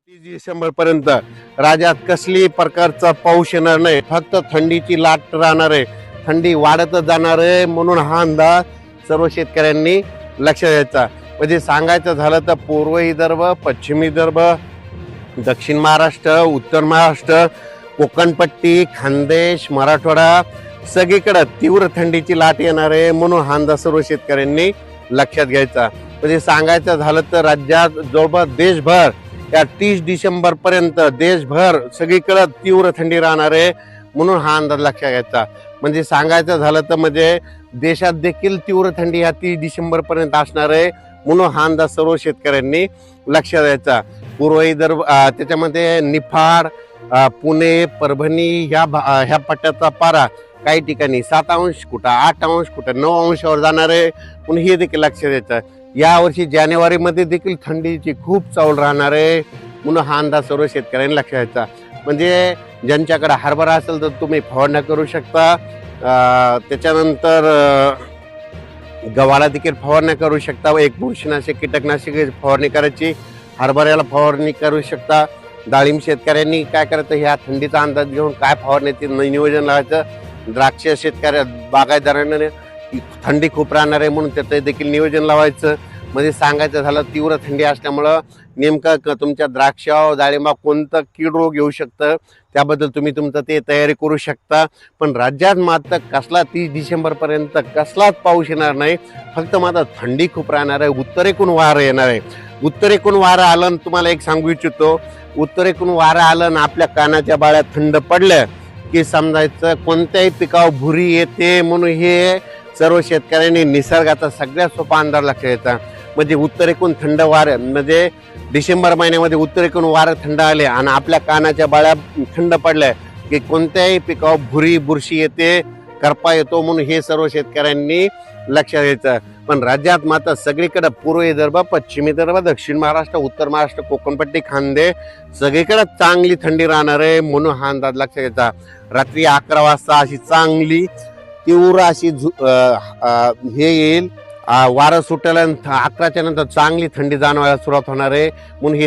30 डिसेंबर पर्यंत राज्यात कसली प्रकारचा पाऊस येणार नाही, फक्त थंडीची लाट राहणार आहे. थंडी वाढतच जाणार आहे, म्हणून हा अंदाज सर्व शेतकऱ्यांनी लक्षात घ्यायचा. म्हणजे सांगायचं झालं तर पूर्व विदर्भ, पश्चिम विदर्भ, दक्षिण महाराष्ट्र, उत्तर महाराष्ट्र, कोकणपट्टी, खानदेश, मराठवाडा सगळीकडे तीव्र थंडीची लाट येणार आहे, म्हणून हा अंदाज सर्व शेतकऱ्यांनी लक्षात घ्यायचा. म्हणजे सांगायचं झालं तर राज्यात जवळपास देशभर या 30 डिसेंबर पर्यंत देशभर सगळीकडे तीव्र थंडी राहणार आहे, म्हणून हा अंदाज लक्षात घ्यायचा. म्हणजे सांगायचं झालं तर म्हणजे देशात देखील तीव्र थंडी ह्या 30 डिसेंबर पर्यंत असणार आहे, म्हणून हा अंदाज सर्व शेतकऱ्यांनी लक्षात द्यायचा. पूर्व विदर्भ त्याच्यामध्ये निफाड, पुणे, परभणी ह्या पट्ट्याचा पारा काही ठिकाणी 7 अंश कुठं 8 अंश कुठं 9 अंशावर जाणार आहे, म्हणून हे देखील लक्षात द्यायचं. यावर्षी जानेवारीमध्ये देखील थंडीची खूप चावल राहणार आहे, म्हणून हा अंदाज सर्व शेतकऱ्यांनी लक्षात द्यायचा. म्हणजे ज्यांच्याकडे हरभरा असेल तर तुम्ही फवारण्या करू शकता. त्याच्यानंतर गव्हाला देखील फवारण्या करू शकता. एक बुरशीनाशक कीटकनाशक फवारणी करायची, हरभऱ्याला फवारणी करू शकता. डाळिंब शेतकऱ्यांनी काय करायचं, ह्या थंडीचा अंदाज घेऊन काय फवारण्याचे नियोजन लावायचं. द्राक्ष शेतकऱ्या बागायतदारांना थंडी खूप राहणार आहे, म्हणून त्याचं देखील नियोजन लावायचं. म्हणजे सांगायचं झालं तीव्र थंडी असल्यामुळं नेमकं तुमच्या द्राक्ष डाळिंबा कोणतं कीड रोग येऊ शकतं, त्याबद्दल तुम्ही तुमचं ते तयारी करू शकता. पण राज्यात मात्र कसला 30 डिसेंबर पर्यंत कसलाच पाऊस येणार नाही, फक्त मात्र थंडी खूप राहणार आहे. उत्तरेकडून वारं येणार आहे. उत्तरेकडून वारं आलं, तुम्हाला एक सांगू इच्छितो, उत्तरेकडून वारं आलं ना आपल्या कानाच्या बाळ्यात थंड पडलं की समजायचं कोणत्याही पिकावर भुरी येते, म्हणून हे सर्व शेतकऱ्यांनी निसर्गाचा सगळ्यात सोपा अंदाज लक्षात घ्यायचा. म्हणजे उत्तरेकडून थंड वारे म्हणजे डिसेंबर महिन्यामध्ये उत्तरेकडून वारं थंड आले आणि आपल्या कानाच्या बाळ्या थंड पडल्या की कोणत्याही पिकावर भुरी बुरशी येते, करपा येतो, म्हणून हे सर्व शेतकऱ्यांनी लक्षात घ्यायचं. पण राज्यात मात्र सगळीकडे पूर्व विदर्भ, पश्चिम विदर्भ, दक्षिण महाराष्ट्र, उत्तर महाराष्ट्र, कोकणपट्टी, खानदेश सगळीकडे चांगली थंडी राहणार आहे, म्हणून हा अंदाज लक्षात घ्यायचा. रात्री 11 वाजता अशी चांगली तीव्र अशी हे येईल, वारं सुटेल, 11च्या नंतर चांगली थंडी जाणवायला सुरुवात होणार आहे, म्हणून हे